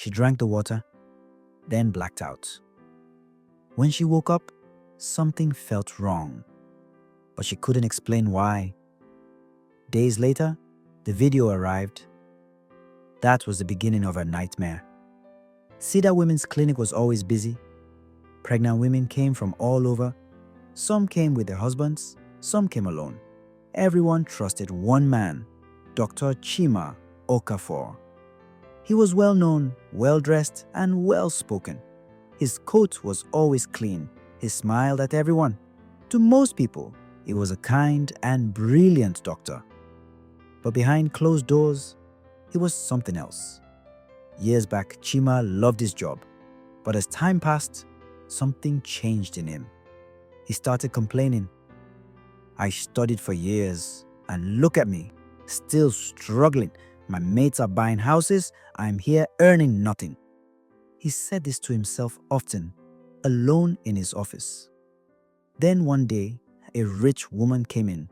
She drank the water, then blacked out. When she woke up, something felt wrong, but she couldn't explain why. Days later, the video arrived. That was the beginning of her nightmare. Cedar Women's Clinic was always busy. Pregnant women came from all over. Some came with their husbands, some came alone. Everyone trusted one man, Dr. Chima Okafor. He was well-known, well-dressed, and well-spoken. His coat was always clean. He smiled at everyone. To most people, he was a kind and brilliant doctor. But behind closed doors, he was something else. Years back, Chima loved his job. But as time passed, something changed in him. He started complaining. "I studied for years, and look at me, still struggling. My mates are buying houses, I'm here earning nothing." He said this to himself often, alone in his office. Then one day, a rich woman came in.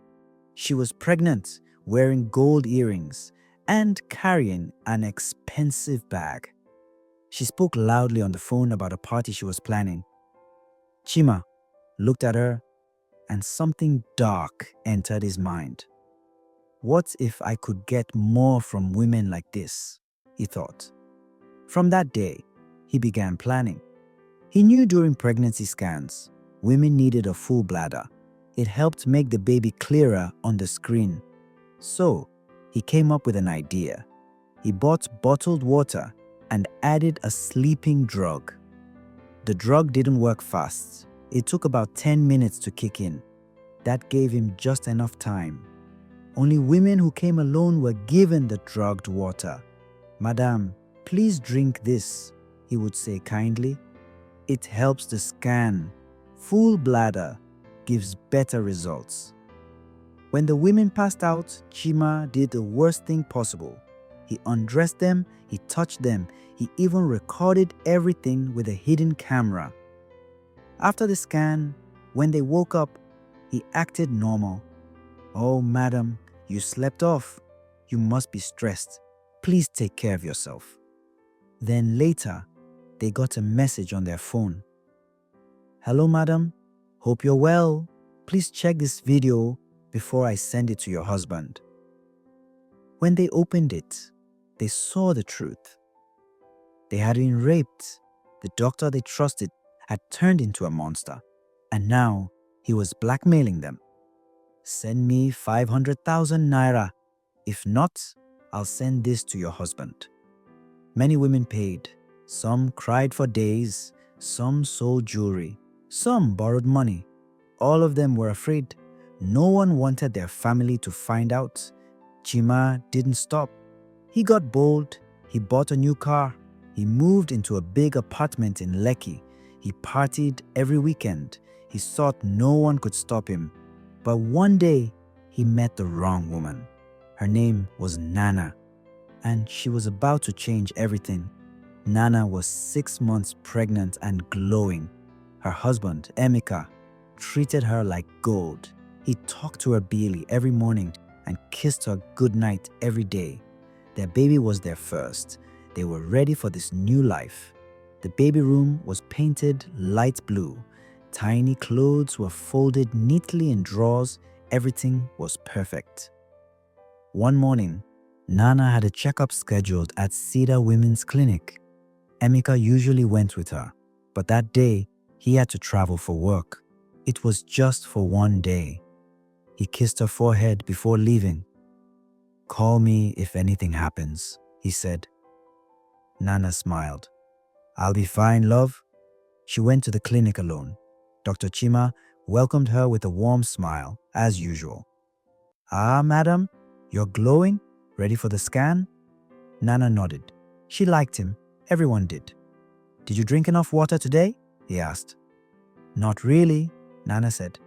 She was pregnant, wearing gold earrings, and carrying an expensive bag. She spoke loudly on the phone about a party she was planning. Chima looked at her, and something dark entered his mind. What if I could get more from women like this? He thought. From that day, he began planning. He knew during pregnancy scans, women needed a full bladder. It helped make the baby clearer on the screen. So, he came up with an idea. He bought bottled water and added a sleeping drug. The drug didn't work fast. It took about 10 minutes to kick in. That gave him just enough time. Only women who came alone were given the drugged water. "Madam, please drink this," he would say kindly. "It helps the scan. Full bladder gives better results." When the women passed out, Chima did the worst thing possible. He undressed them, he touched them, he even recorded everything with a hidden camera. After the scan, when they woke up, he acted normal. "Oh, madam, you slept off. You must be stressed. Please take care of yourself." Then later, they got a message on their phone. "Hello, madam. Hope you're well. Please check this video before I send it to your husband." When they opened it, they saw the truth. They had been raped. The doctor they trusted had turned into a monster, and now he was blackmailing them. "Send me 500,000 naira. If not, I'll send this to your husband." Many women paid. Some cried for days. Some sold jewelry. Some borrowed money. All of them were afraid. No one wanted their family to find out. Chima didn't stop. He got bold. He bought a new car. He moved into a big apartment in Lekki. He partied every weekend. He thought no one could stop him. But one day, he met the wrong woman. Her name was Nana, and she was about to change everything. Nana was 6 months pregnant and glowing. Her husband, Emeka, treated her like gold. He talked to her daily every morning and kissed her goodnight every day. Their baby was their first. They were ready for this new life. The baby room was painted light blue. Tiny clothes were folded neatly in drawers. Everything was perfect. One morning, Nana had a checkup scheduled at Cedar Women's Clinic. Emeka usually went with her, but that day, he had to travel for work. It was just for one day. He kissed her forehead before leaving. "Call me if anything happens," he said. Nana smiled. "I'll be fine, love." She went to the clinic alone. Dr. Chima welcomed her with a warm smile, as usual. "Ah, madam, you're glowing? Ready for the scan?" Nana nodded. She liked him. Everyone did. "Did you drink enough water today?" he asked. "Not really," Nana said.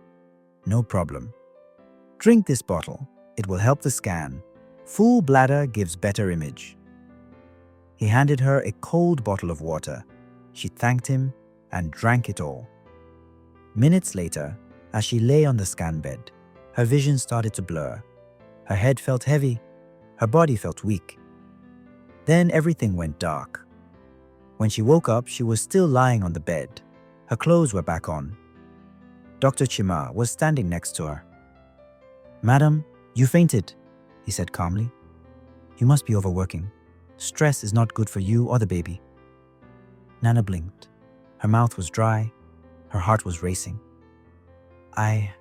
"No problem. Drink this bottle. It will help the scan. Full bladder gives better image." He handed her a cold bottle of water. She thanked him and drank it all. Minutes later, as she lay on the scan bed, her vision started to blur. Her head felt heavy. Her body felt weak. Then everything went dark. When she woke up, she was still lying on the bed. Her clothes were back on. Dr. Chima was standing next to her. "Madam, you fainted," he said calmly. "You must be overworking. Stress is not good for you or the baby." Nana blinked. Her mouth was dry. Her heart was racing. I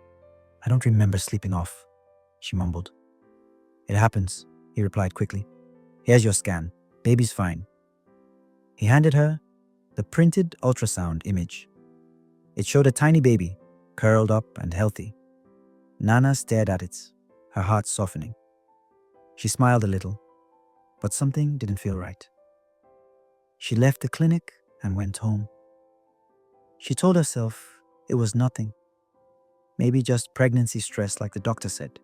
don't remember sleeping off," she mumbled. "It happens," he replied quickly. "Here's your scan. Baby's fine." He handed her the printed ultrasound image. It showed a tiny baby, curled up and healthy. Nana stared at it, her heart softening. She smiled a little, but something didn't feel right. She left the clinic and went home. She told herself it was nothing, maybe just pregnancy stress like the doctor said.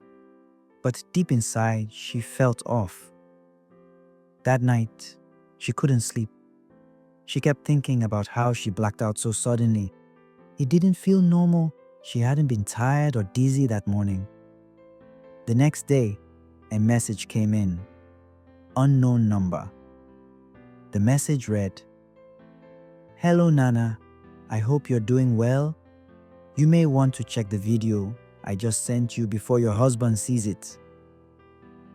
But deep inside, she felt off. That night, she couldn't sleep. She kept thinking about how she blacked out so suddenly. It didn't feel normal. She hadn't been tired or dizzy that morning. The next day, a message came in. Unknown number. The message read, "Hello Nana, I hope you're doing well. You may want to check the video I just sent you before your husband sees it."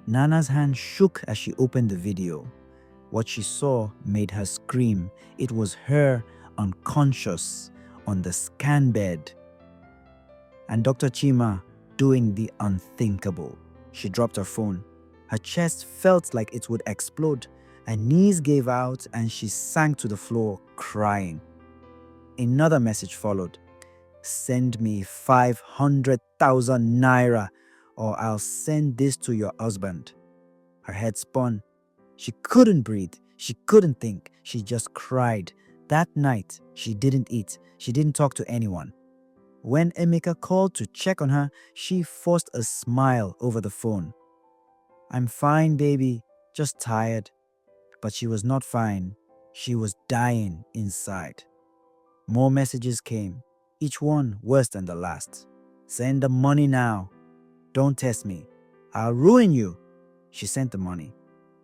Nana's hand shook as she opened the video. What she saw made her scream. It was her, unconscious, on the scan bed. And Dr. Chima doing the unthinkable. She dropped her phone. Her chest felt like it would explode. Her knees gave out and she sank to the floor, crying. Another message followed. "Send me 500,000 naira or I'll send this to your husband." Her head spun. She couldn't breathe. She couldn't think. She just cried. That night, she didn't eat. She didn't talk to anyone. When Emeka called to check on her, she forced a smile over the phone. "I'm fine, baby. Just tired." But she was not fine. She was dying inside. More messages came, each one worse than the last. "Send the money now. Don't test me. I'll ruin you." She sent the money.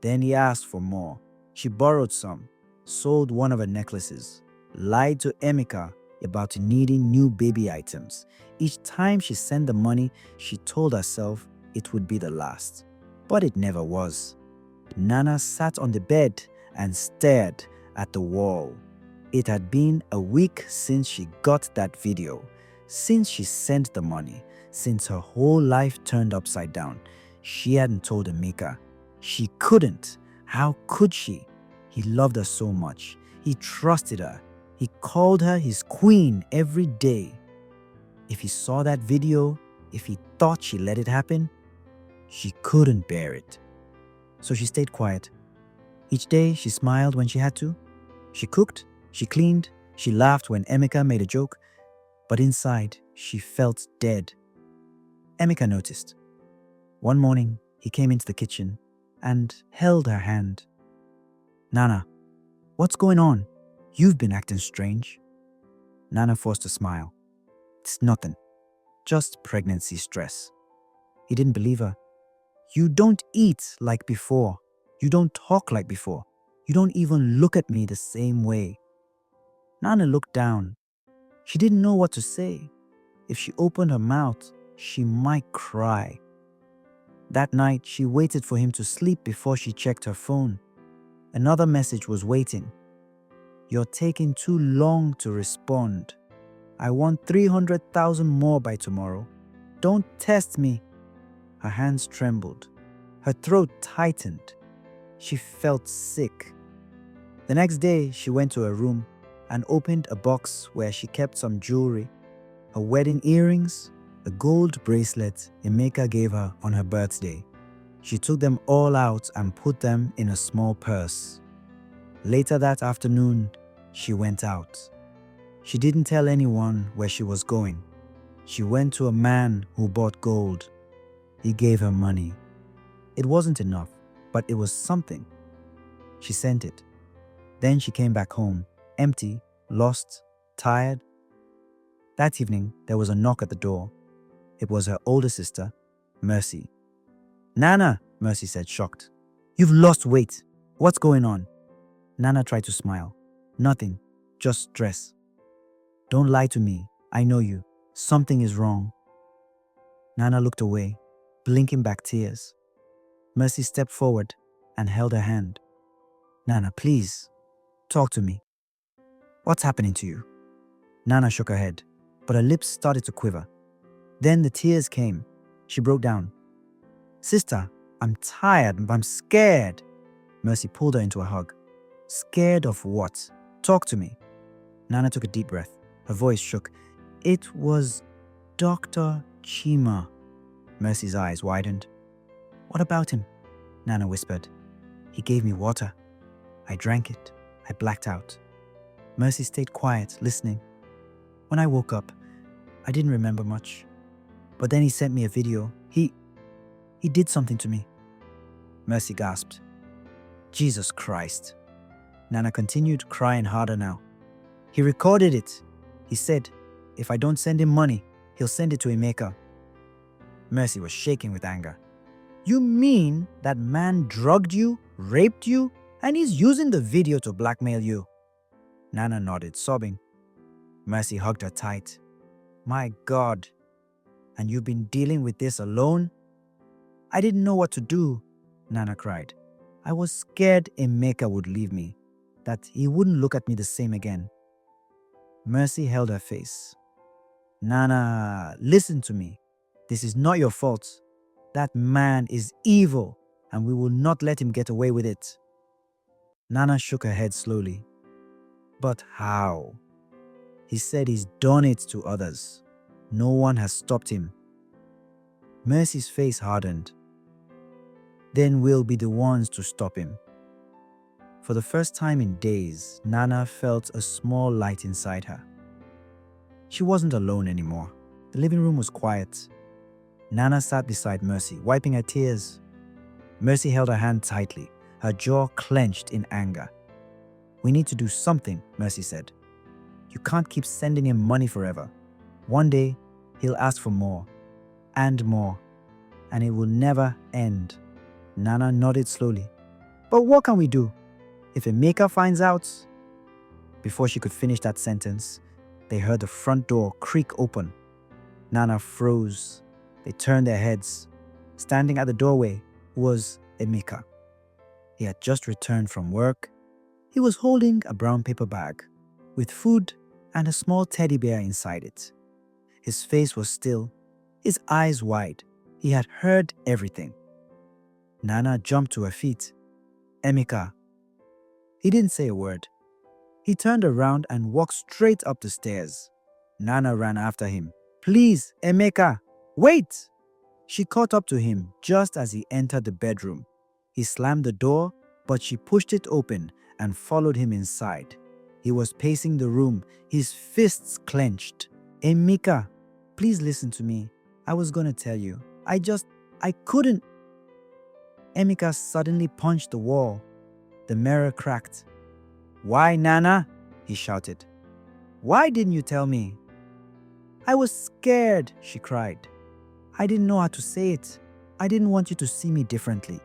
Then he asked for more. She borrowed some, sold one of her necklaces, lied to Emeka about needing new baby items. Each time she sent the money, she told herself it would be the last. But it never was. Nana sat on the bed and stared at the wall. It had been a week since she got that video, since she sent the money, since her whole life turned upside down. She hadn't told Emeka. She couldn't. How could she? He loved her so much. He trusted her. He called her his queen every day. If he saw that video, if he thought she let it happen, she couldn't bear it. So she stayed quiet. Each day she smiled when she had to. She cooked, she cleaned, she laughed when Emeka made a joke. But inside, she felt dead. Emeka noticed. One morning, he came into the kitchen and held her hand. "Nana, what's going on? You've been acting strange." Nana forced a smile. "It's nothing. Just pregnancy stress." He didn't believe her. "You don't eat like before. You don't talk like before. You don't even look at me the same way." Nana looked down. She didn't know what to say. If she opened her mouth, she might cry. That night, she waited for him to sleep before she checked her phone. Another message was waiting. "You're taking too long to respond. I want 300,000 more by tomorrow. Don't test me." Her hands trembled. Her throat tightened. She felt sick. The next day, she went to her room and opened a box where she kept some jewelry, her wedding earrings, a gold bracelet Emeka gave her on her birthday. She took them all out and put them in a small purse. Later that afternoon, she went out. She didn't tell anyone where she was going. She went to a man who bought gold. He gave her money. It wasn't enough, but it was something. She sent it. Then she came back home, empty, lost, tired. That evening, there was a knock at the door. It was her older sister, Mercy. "Nana," Mercy said, shocked. "You've lost weight. What's going on?" Nana tried to smile. Nothing, just stress. Don't lie to me. I know you. Something is wrong. Nana looked away, blinking back tears. Mercy stepped forward and held her hand. Nana, please, talk to me. What's happening to you? Nana shook her head, but her lips started to quiver. Then the tears came. She broke down. Sister, I'm tired. I'm scared. Mercy pulled her into a hug. Scared of what? Talk to me. Nana took a deep breath. Her voice shook. It was Dr. Chima. Mercy's eyes widened. What about him? Nana whispered. He gave me water. I drank it. I blacked out. Mercy stayed quiet, listening. When I woke up, I didn't remember much. But then he sent me a video. He did something to me. Mercy gasped. Jesus Christ. Nana continued, crying harder now. He recorded it. He said, if I don't send him money, he'll send it to Emeka. Mercy was shaking with anger. You mean that man drugged you, raped you, and he's using the video to blackmail you? Nana nodded, sobbing. Mercy hugged her tight. My God. And you've been dealing with this alone? I didn't know what to do, Nana cried. I was scared Emeka would leave me, that he wouldn't look at me the same again. Mercy held her face. Nana, listen to me. This is not your fault. That man is evil, and we will not let him get away with it. Nana shook her head slowly. But how? He said he's done it to others. No one has stopped him. Mercy's face hardened. Then we'll be the ones to stop him. For the first time in days, Nana felt a small light inside her. She wasn't alone anymore. The living room was quiet. Nana sat beside Mercy, wiping her tears. Mercy held her hand tightly, her jaw clenched in anger. We need to do something, Mercy said. You can't keep sending him money forever. One day, he'll ask for more, and it will never end. Nana nodded slowly. But what can we do? If Emeka finds out? Before she could finish that sentence, they heard the front door creak open. Nana froze. They turned their heads. Standing at the doorway was Emeka. He had just returned from work. He was holding a brown paper bag with food and a small teddy bear inside it. His face was still, his eyes wide. He had heard everything. Nana jumped to her feet. Emeka. He didn't say a word. He turned around and walked straight up the stairs. Nana ran after him. Please, Emeka, wait! She caught up to him just as he entered the bedroom. He slammed the door, but she pushed it open and followed him inside. He was pacing the room, his fists clenched. Emeka, please listen to me. I was gonna tell you. I couldn't. Emeka suddenly punched the wall. The mirror cracked. Why, Nana? He shouted. Why didn't you tell me? I was scared, she cried. I didn't know how to say it. I didn't want you to see me differently.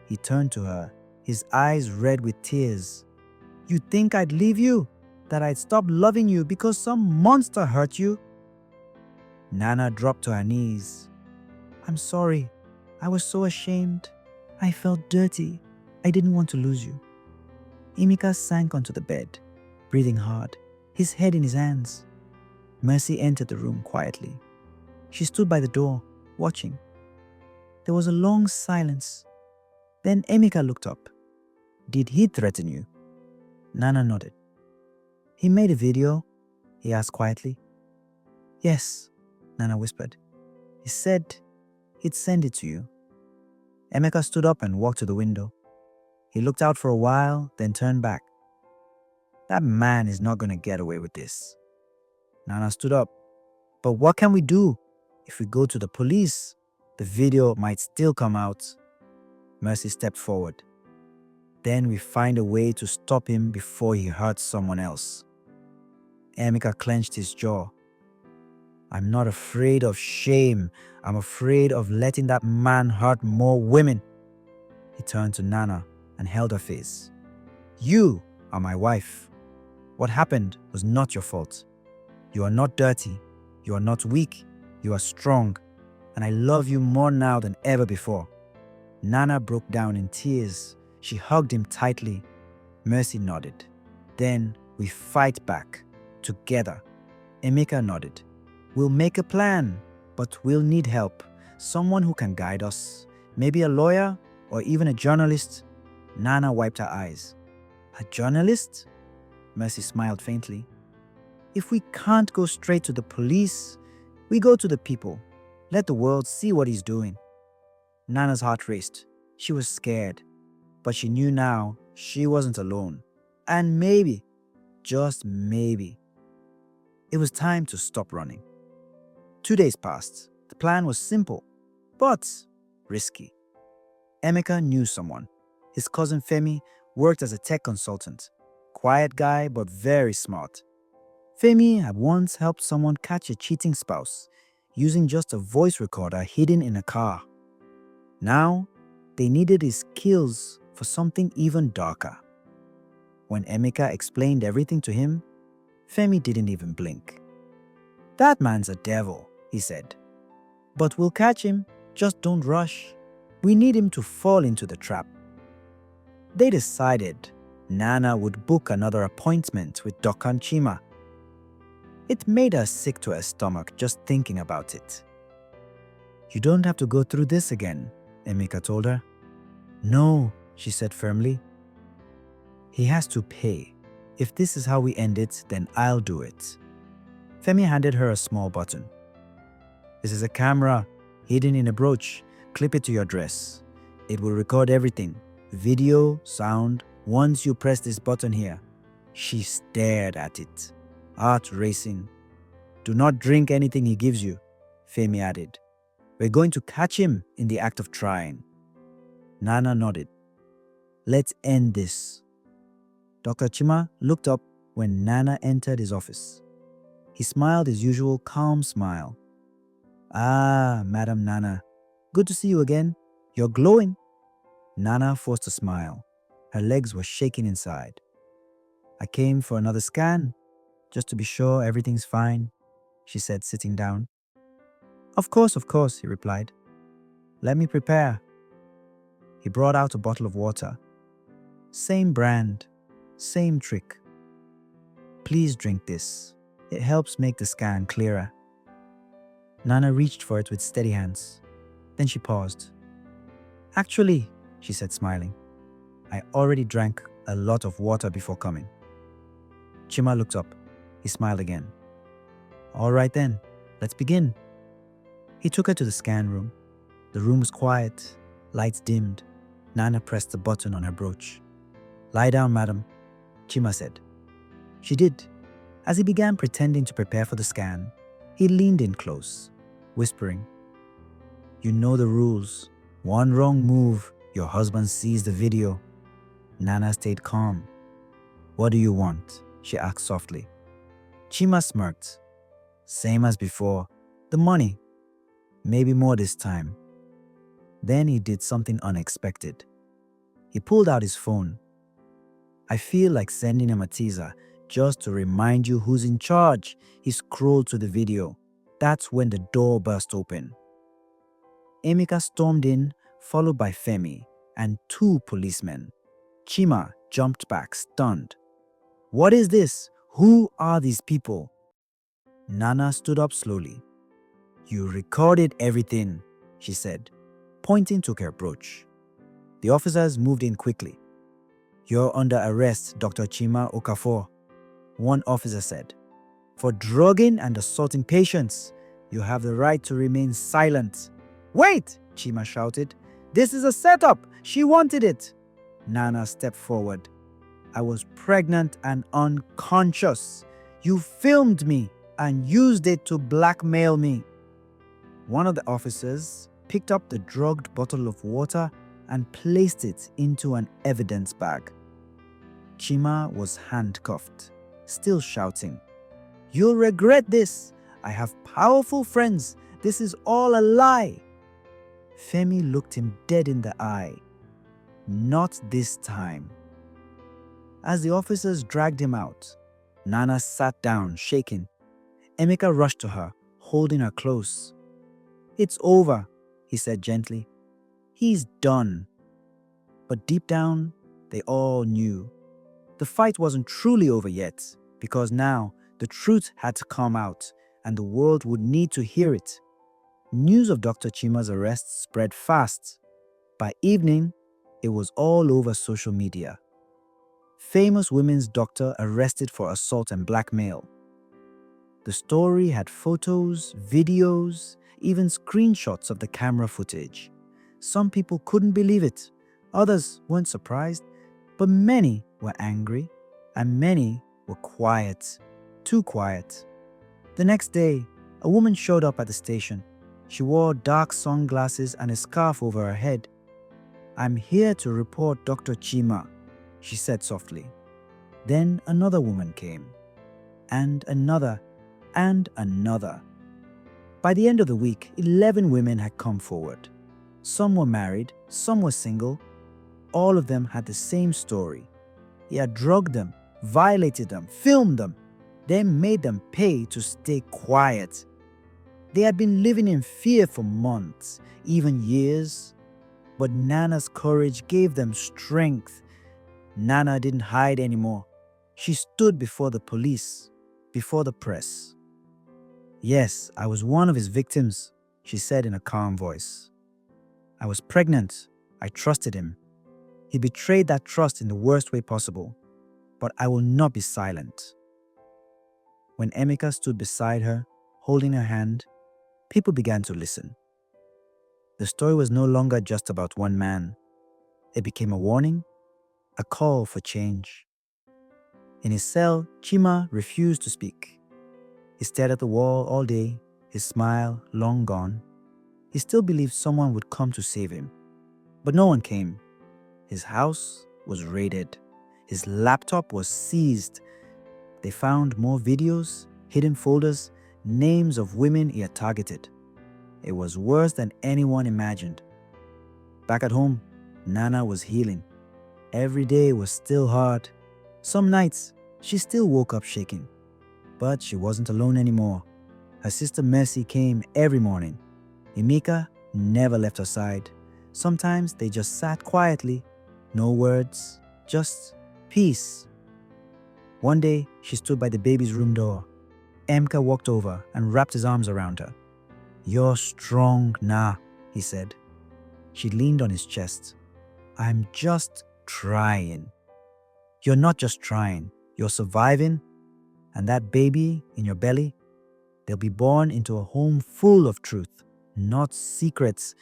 He turned to her, his eyes red with tears. You think I'd leave you? That I'd stop loving you because some monster hurt you? Nana dropped to her knees. I'm sorry. I was so ashamed. I felt dirty. I didn't want to lose you. Emeka sank onto the bed, breathing hard, his head in his hands. Mercy entered the room quietly. She stood by the door, watching. There was a long silence. Then Emeka looked up. Did he threaten you? Nana nodded. He made a video? He asked quietly. Yes, Nana whispered. He said he'd send it to you. Emeka stood up and walked to the window. He looked out for a while, then turned back. That man is not going to get away with this. Nana stood up. But what can we do? If we go to the police, the video might still come out. Mercy stepped forward. Then we find a way to stop him before he hurts someone else. Emeka clenched his jaw. I'm not afraid of shame. I'm afraid of letting that man hurt more women. He turned to Nana and held her face. You are my wife. What happened was not your fault. You are not dirty. You are not weak. You are strong. And I love you more now than ever before." Nana broke down in tears. She hugged him tightly. Mercy nodded. "Then we fight back. Together." Emeka nodded. "We'll make a plan, but we'll need help. Someone who can guide us. Maybe a lawyer or even a journalist." Nana wiped her eyes. "A journalist?" Mercy smiled faintly. "If we can't go straight to the police, we go to the people. Let the world see what he's doing." Nana's heart raced. She was scared, but she knew now she wasn't alone. And maybe, just maybe, it was time to stop running. 2 days passed. The plan was simple, but risky. Emeka knew someone. His cousin Femi worked as a tech consultant. Quiet guy, but very smart. Femi had once helped someone catch a cheating spouse using just a voice recorder hidden in a car. Now, they needed his skills for something even darker. When Emeka explained everything to him, Femi didn't even blink. "That man's a devil," he said. "But we'll catch him, just don't rush. We need him to fall into the trap." They decided Nana would book another appointment with Dr. Chima. It made her sick to her stomach just thinking about it. "You don't have to go through this again," Emeka told her. "No," she said firmly. "He has to pay. If this is how we end it, then I'll do it." Femi handed her a small button. "This is a camera hidden in a brooch. Clip it to your dress. It will record everything, video, sound, once you press this button here." She stared at it, heart racing. "Do not drink anything he gives you," Femi added. "We're going to catch him in the act of trying." Nana nodded. "Let's end this." Dr. Chima looked up when Nana entered his office. He smiled his usual calm smile. "Ah, Madam Nana, good to see you again. You're glowing." Nana forced a smile. Her legs were shaking inside. "I came for another scan, just to be sure everything's fine," she said, sitting down. Of course, he replied. "Let me prepare." He brought out a bottle of water. Same brand, same trick. "Please drink this. It helps make the scan clearer." Nana reached for it with steady hands. Then she paused. "Actually," she said, smiling, "I already drank a lot of water before coming." Chima looked up. He smiled again. "All right then, let's begin." He took her to the scan room. The room was quiet, lights dimmed. Nana pressed the button on her brooch. "Lie down, madam," Chima said. She did. As he began pretending to prepare for the scan, he leaned in close, whispering, "You know the rules. One wrong move, your husband sees the video." Nana stayed calm. "What do you want?" she asked softly. Chima smirked. "Same as before. The money. Maybe more this time." Then he did something unexpected. He pulled out his phone. "I feel like sending him a teaser just to remind you who's in charge." He scrolled to the video. That's when the door burst open. Emeka stormed in, followed by Femi and 2 policemen. Chima jumped back, stunned. "What is this? Who are these people?" Nana stood up slowly. "You recorded everything," she said, pointing to her brooch. The officers moved in quickly. "You're under arrest, Dr. Chima Okafor," one officer said. "For drugging and assaulting patients. You have the right to remain silent." "Wait!" Chima shouted. "This is a setup. She wanted it." Nana stepped forward. "I was pregnant and unconscious. You filmed me and used it to blackmail me." One of the officers picked up the drugged bottle of water and placed it into an evidence bag. Chima was handcuffed, still shouting, "You'll regret this. I have powerful friends. This is all a lie." Femi looked him dead in the eye. "Not this time." As the officers dragged him out, Nana sat down, shaking. Emeka rushed to her, holding her close. "It's over," he said gently. "He's done." But deep down, they all knew. The fight wasn't truly over yet, because now the truth had to come out, and the world would need to hear it. News of Dr. Chima's arrest spread fast. By evening, it was all over social media. Famous women's doctor arrested for assault and blackmail. The story had photos, videos, even screenshots of the camera footage. Some people couldn't believe it. Others weren't surprised, but many were angry, and many were quiet, too quiet. The next day, a woman showed up at the station. She wore dark sunglasses and a scarf over her head. "I'm here to report Dr. Chima," she said softly. Then another woman came, and another, and another. By the end of the week, 11 women had come forward. Some were married, some were single. All of them had the same story. He had drugged them, violated them, filmed them, then made them pay to stay quiet. They had been living in fear for months, even years. But Nana's courage gave them strength. Nana didn't hide anymore. She stood before the police, before the press. "Yes, I was one of his victims," she said in a calm voice. "I was pregnant. I trusted him. He betrayed that trust in the worst way possible. But I will not be silent." When Emeka stood beside her, holding her hand, people began to listen. The story was no longer just about one man. It became a warning, a call for change. In his cell, Chima refused to speak. He stared at the wall all day, his smile long gone. He still believed someone would come to save him. But no one came. His house was raided. His laptop was seized. They found more videos, hidden folders, names of women he had targeted. It was worse than anyone imagined. Back at home, Nana was healing. Every day was still hard. Some nights, she still woke up shaking. But she wasn't alone anymore. Her sister Mercy came every morning. Emeka never left her side. Sometimes they just sat quietly. No words, just peace. One day, she stood by the baby's room door. Emeka walked over and wrapped his arms around her. "You're strong, Na," he said. She leaned on his chest. "I'm just trying." "You're not just trying. You're surviving. And that baby in your belly, they'll be born into a home full of truth, not secrets."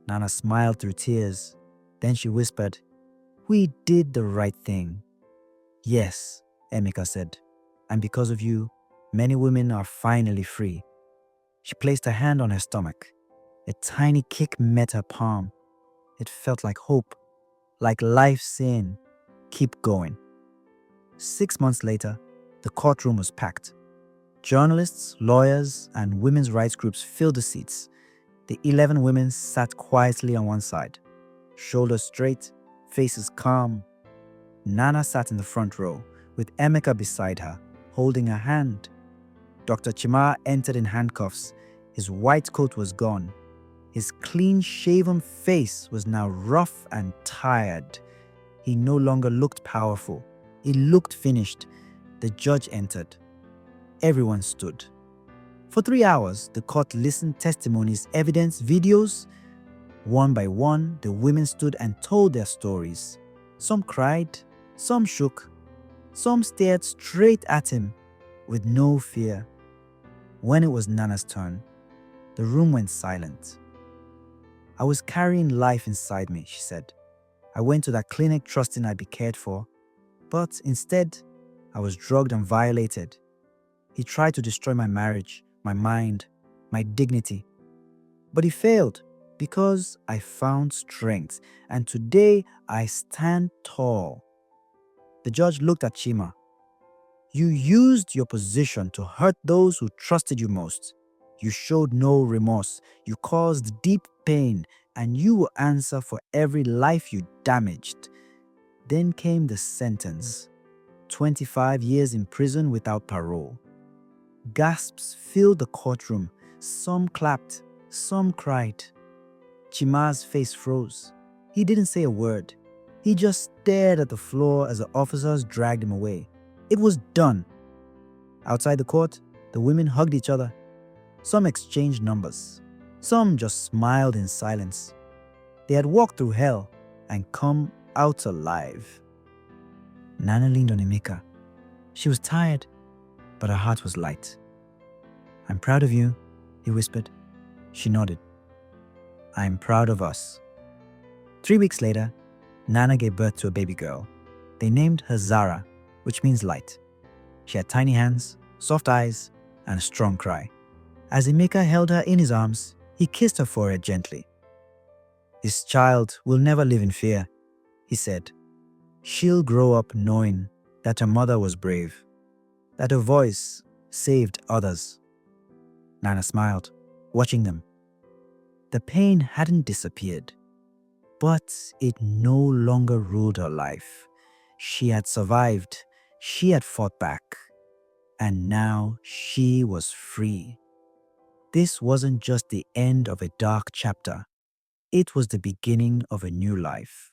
Nana smiled through tears. Then she whispered, "We did the right thing." "Yes," Emeka said. "And because of you, many women are finally free." She placed her hand on her stomach. A tiny kick met her palm. It felt like hope, like life saying, "Keep going." 6 months later, the courtroom was packed. Journalists, lawyers, and women's rights groups filled the seats. The 11 women sat quietly on one side, shoulders straight, faces calm. Nana sat in the front row, with Emeka beside her, holding her hand. Dr. Chima entered in handcuffs. His white coat was gone. His clean-shaven face was now rough and tired. He no longer looked powerful. He looked finished. The judge entered. Everyone stood. For 3 hours, the court listened testimonies, evidence, videos. One by one, the women stood and told their stories. Some cried, some shook, some stared straight at him with no fear. When it was Nana's turn, the room went silent. "I was carrying life inside me," she said. "I went to that clinic trusting I'd be cared for, but instead, I was drugged and violated. He tried to destroy my marriage, my mind, my dignity. But he failed because I found strength, and today I stand tall." The judge looked at Chima. "You used your position to hurt those who trusted you most. You showed no remorse. You caused deep pain, and you will answer for every life you damaged." Then came the sentence. 25 years in prison without parole. Gasps filled the courtroom. Some clapped, some cried. Chima's face froze. He didn't say a word. He just stared at the floor as the officers dragged him away. It was done. Outside the court, the women hugged each other. Some exchanged numbers. Some just smiled in silence. They had walked through hell and come out alive. Nana leaned on Emeka. She was tired, but her heart was light. "I'm proud of you," he whispered. She nodded. "I'm proud of us." 3 weeks later, Nana gave birth to a baby girl. They named her Zara, which means light. She had tiny hands, soft eyes, and a strong cry. As Emeka held her in his arms, he kissed her forehead gently. "This child will never live in fear," he said. "She'll grow up knowing that her mother was brave, that her voice saved others." Nana smiled, watching them. The pain hadn't disappeared, but it no longer ruled her life. She had survived, she had fought back, and now she was free. This wasn't just the end of a dark chapter, it was the beginning of a new life.